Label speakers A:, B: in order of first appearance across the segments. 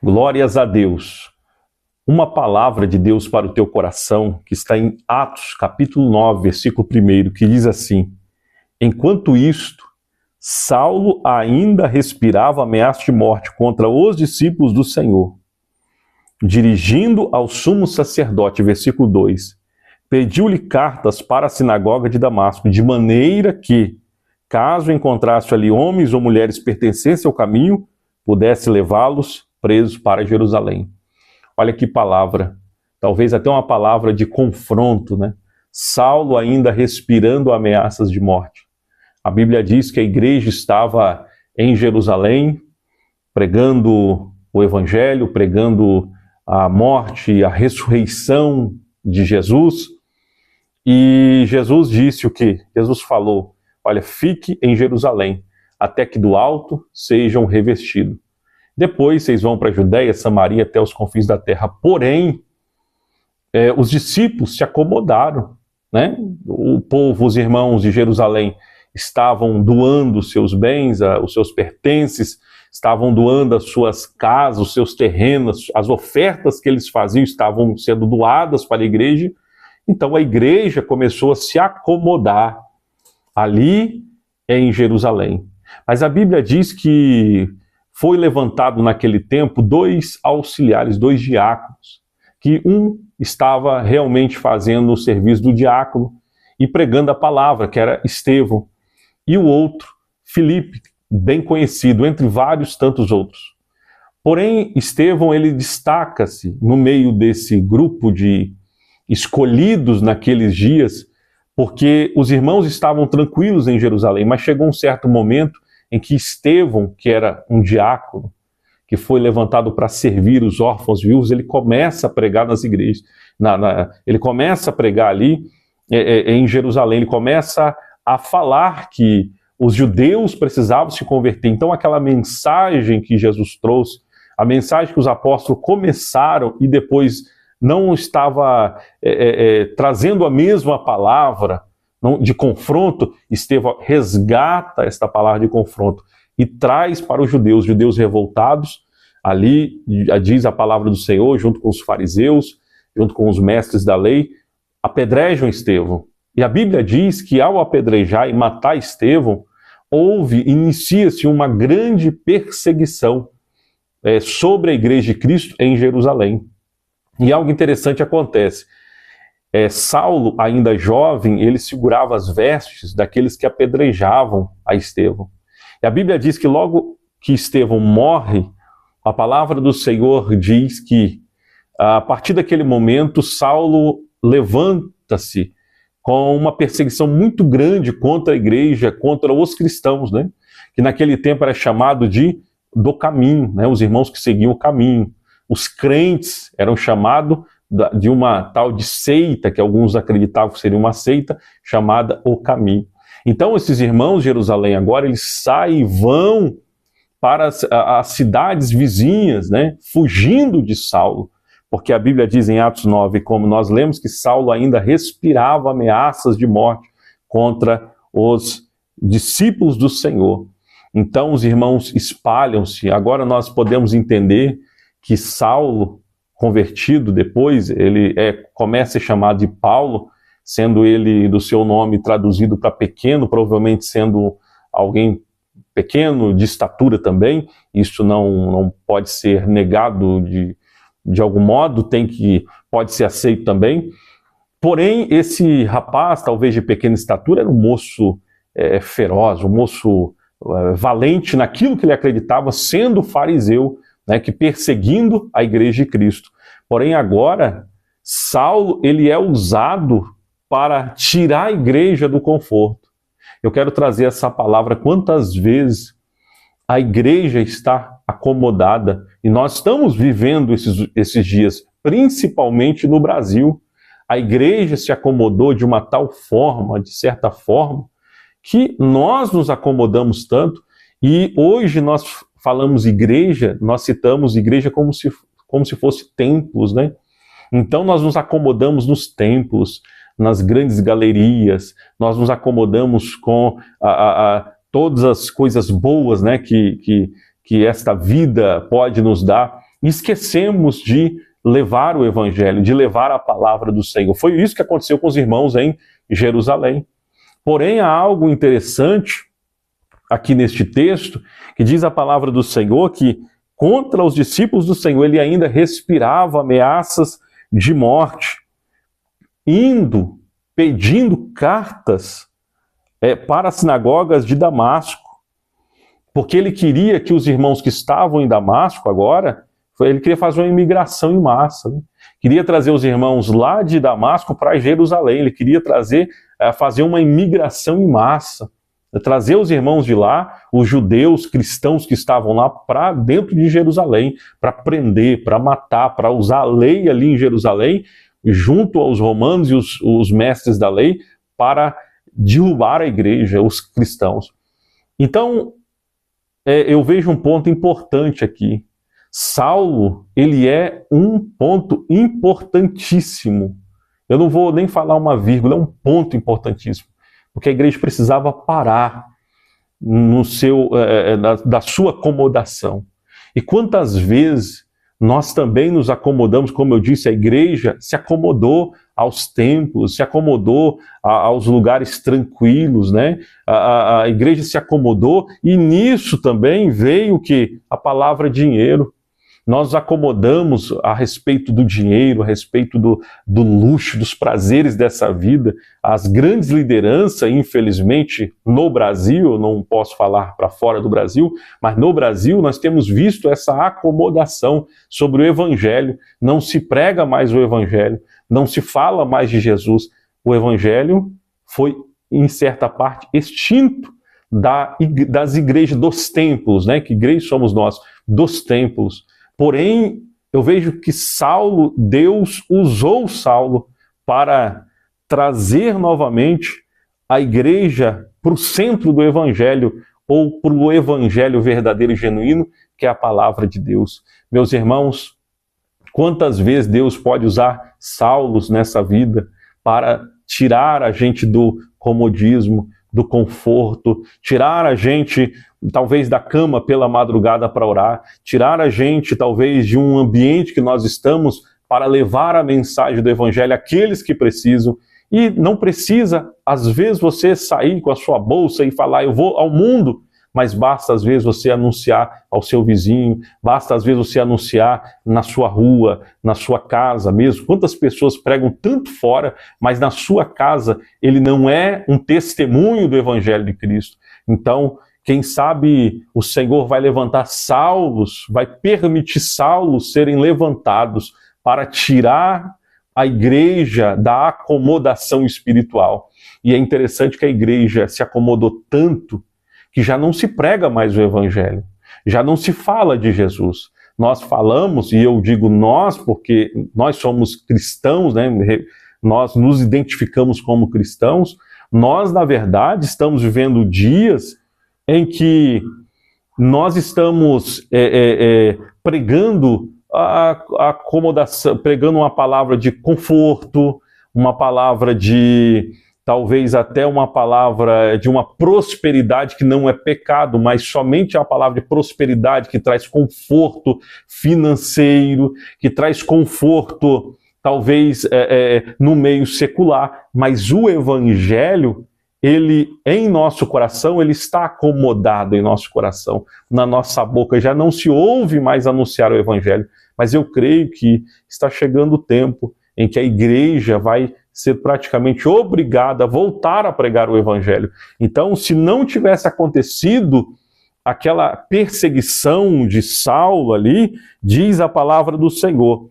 A: Glórias a Deus. Uma palavra de Deus para o teu coração, que está em Atos, capítulo 9, versículo 1, que diz assim: Enquanto isto, Saulo ainda respirava ameaça de morte contra os discípulos do Senhor. Dirigindo ao sumo sacerdote, versículo 2, pediu-lhe cartas para a sinagoga de Damasco, de maneira que, caso encontrasse ali homens ou mulheres pertencentes ao caminho, pudesse levá-los presos para Jerusalém. Olha que palavra, talvez até uma palavra de confronto, né? Saulo ainda respirando ameaças de morte. A Bíblia diz que a igreja estava em Jerusalém, pregando o Evangelho, pregando a morte e a ressurreição de Jesus. E Jesus disse o quê? Jesus falou: olha, fique em Jerusalém, até que do alto sejam revestidos. Depois vocês vão para a Judéia, Samaria, até os confins da terra. Porém, os discípulos se acomodaram, né? O povo, os irmãos de Jerusalém, estavam doando os seus bens, os seus pertences, estavam doando as suas casas, os seus terrenos, as ofertas que eles faziam estavam sendo doadas para a igreja. Então a igreja começou a se acomodar ali em Jerusalém. Mas a Bíblia diz que foi levantado naquele tempo dois auxiliares, dois diáconos, que um estava realmente fazendo o serviço do diácono e pregando a palavra, que era Estevão, e o outro, Filipe, bem conhecido, entre vários tantos outros. Porém, Estevão, ele destaca-se no meio desse grupo de escolhidos naqueles dias, porque os irmãos estavam tranquilos em Jerusalém, mas chegou um certo momento em que Estevão, que era um diácono, que foi levantado para servir os órfãos viúvos, ele começa a pregar nas igrejas, ele começa a pregar ali em Jerusalém, ele começa a falar que os judeus precisavam se converter. Então aquela mensagem que Jesus trouxe, a mensagem que os apóstolos começaram e depois não estava trazendo a mesma palavra de confronto, Estevão resgata esta palavra de confronto e traz para os judeus revoltados, ali diz a palavra do Senhor, junto com os fariseus, junto com os mestres da lei, apedrejam Estevão. E a Bíblia diz que ao apedrejar e matar Estevão, inicia-se uma grande perseguição sobre a igreja de Cristo em Jerusalém. E algo interessante acontece. Saulo, ainda jovem, ele segurava as vestes daqueles que apedrejavam a Estevão. E a Bíblia diz que logo que Estevão morre, a palavra do Senhor diz que, a partir daquele momento, Saulo levanta-se com uma perseguição muito grande contra a igreja, contra os cristãos, né? Que naquele tempo era chamado do caminho, né? Os irmãos que seguiam o caminho. Os crentes eram chamados de uma tal de seita, que alguns acreditavam que seria uma seita, chamada o Caminho. Então esses irmãos de Jerusalém agora, eles saem e vão para as cidades vizinhas, né, fugindo de Saulo, porque a Bíblia diz em Atos 9, como nós lemos, que Saulo ainda respirava ameaças de morte contra os discípulos do Senhor. Então os irmãos espalham-se. Agora nós podemos entender que Saulo, convertido depois, ele começa a ser chamado de Paulo, sendo ele do seu nome traduzido para pequeno, provavelmente sendo alguém pequeno, de estatura também. Isso não pode ser negado de algum modo, pode ser aceito também. Porém, esse rapaz, talvez de pequena estatura, era um moço feroz, um moço valente naquilo que ele acreditava, sendo fariseu, né, que perseguindo a igreja de Cristo. Porém agora, Saulo, ele é usado para tirar a igreja do conforto. Eu quero trazer essa palavra: quantas vezes a igreja está acomodada, e nós estamos vivendo esses dias, principalmente no Brasil. A igreja se acomodou de uma tal forma, de certa forma, que nós nos acomodamos tanto, e hoje nós falamos igreja, nós citamos igreja como se fosse templos, né? Então nós nos acomodamos nos templos, nas grandes galerias, nós nos acomodamos com todas as coisas boas, né, que esta vida pode nos dar. esquecemos de levar o evangelho, de levar a palavra do Senhor. Foi isso que aconteceu com os irmãos em Jerusalém. Porém, há algo interessante aqui neste texto, que diz a palavra do Senhor que contra os discípulos do Senhor ele ainda respirava ameaças de morte, pedindo cartas para as sinagogas de Damasco, porque ele queria que os irmãos que estavam em Damasco agora, ele queria fazer uma imigração em massa, né? Queria trazer os irmãos lá de Damasco para Jerusalém, ele queria fazer uma imigração em massa, trazer os irmãos de lá, os judeus, cristãos que estavam lá, para dentro de Jerusalém, para prender, para matar, para usar a lei ali em Jerusalém, junto aos romanos e os mestres da lei, para derrubar a igreja, os cristãos. Então, eu vejo um ponto importante aqui. Saulo, ele é um ponto importantíssimo. Eu não vou nem falar uma vírgula, é um ponto importantíssimo. Porque a igreja precisava parar da sua acomodação. E quantas vezes nós também nos acomodamos, como eu disse, a igreja se acomodou aos templos, se acomodou aos lugares tranquilos, né? A igreja se acomodou e nisso também veio que a palavra dinheiro. Nós nos acomodamos a respeito do dinheiro, a respeito do luxo, dos prazeres dessa vida. As grandes lideranças, infelizmente, no Brasil, eu não posso falar para fora do Brasil, mas no Brasil nós temos visto essa acomodação sobre o Evangelho. Não se prega mais o Evangelho, não se fala mais de Jesus. O Evangelho foi, em certa parte, extinto das igrejas dos templos, né? Que igreja somos nós? Dos templos. Porém, eu vejo que Deus usou Saulo para trazer novamente a igreja para o centro do evangelho, ou para o evangelho verdadeiro e genuíno, que é a palavra de Deus. Meus irmãos, quantas vezes Deus pode usar Saulos nessa vida para tirar a gente do comodismo, do conforto, tirar a gente talvez da cama pela madrugada para orar, tirar a gente talvez de um ambiente que nós estamos para levar a mensagem do evangelho àqueles que precisam. E não precisa, às vezes, você sair com a sua bolsa e falar, eu vou ao mundo, mas basta às vezes você anunciar ao seu vizinho, basta às vezes você anunciar na sua rua, na sua casa mesmo. Quantas pessoas pregam tanto fora, mas na sua casa ele não é um testemunho do evangelho de Cristo. Então, quem sabe o Senhor vai levantar Saulos, vai permitir Saulos serem levantados para tirar a igreja da acomodação espiritual. E é interessante que a igreja se acomodou tanto que já não se prega mais o evangelho, já não se fala de Jesus. Nós falamos, e eu digo nós porque nós somos cristãos, né? Nós nos identificamos como cristãos, nós, na verdade, estamos vivendo dias em que nós estamos pregando a acomodação, pregando uma palavra de conforto, uma palavra de, talvez até uma palavra de uma prosperidade que não é pecado, mas somente a palavra de prosperidade que traz conforto financeiro, que traz conforto, talvez, no meio secular, mas o evangelho, ele, em nosso coração, ele está acomodado em nosso coração, na nossa boca, já não se ouve mais anunciar o evangelho, mas eu creio que está chegando o tempo em que a igreja vai ser praticamente obrigada a voltar a pregar o evangelho. Então, se não tivesse acontecido aquela perseguição de Saulo ali, diz a palavra do Senhor.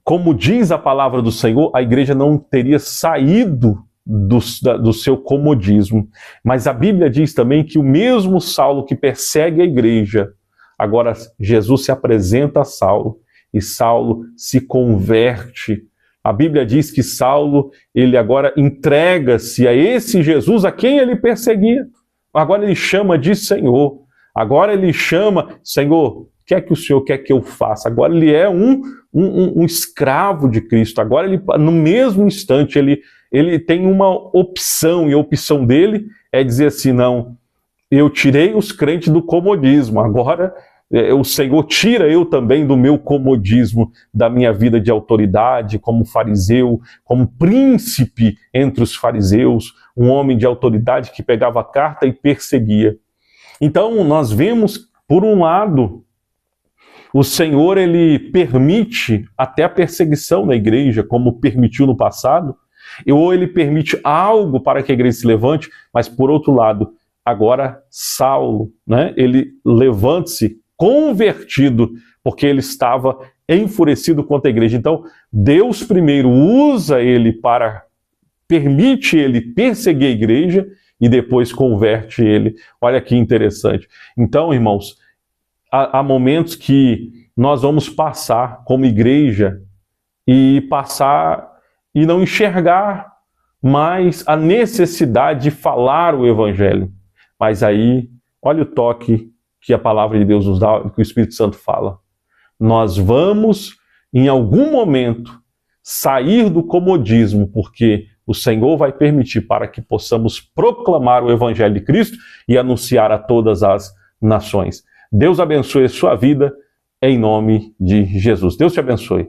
A: Como diz a palavra do Senhor, a igreja não teria saído do seu comodismo. Mas a Bíblia diz também que o mesmo Saulo que persegue a igreja, agora Jesus se apresenta a Saulo e Saulo se converte. A Bíblia diz que Saulo, ele agora entrega-se a esse Jesus a quem ele perseguia. Agora ele chama de Senhor. Agora ele chama, Senhor, o que é que o Senhor quer que eu faça? Agora ele é um escravo de Cristo. Agora ele, no mesmo instante, ele tem uma opção, e a opção dele é dizer assim, não, eu tirei os crentes do comodismo, agora O Senhor tira eu também do meu comodismo, da minha vida de autoridade, como fariseu, como príncipe entre os fariseus, um homem de autoridade que pegava a carta e perseguia. Então, nós vemos, por um lado, o Senhor, ele permite até a perseguição na igreja, como permitiu no passado, ou ele permite algo para que a igreja se levante, mas por outro lado, agora Saulo, né, ele levante-se convertido, porque ele estava enfurecido contra a igreja. Então, Deus primeiro usa ele permite ele perseguir a igreja e depois converte ele. Olha que interessante. Então, irmãos, há momentos que nós vamos passar como igreja e não enxergar mais a necessidade de falar o evangelho. Mas aí, olha o toque que a palavra de Deus nos dá, que o Espírito Santo fala. Nós vamos, em algum momento, sair do comodismo, porque o Senhor vai permitir para que possamos proclamar o Evangelho de Cristo e anunciar a todas as nações. Deus abençoe a sua vida, em nome de Jesus. Deus te abençoe.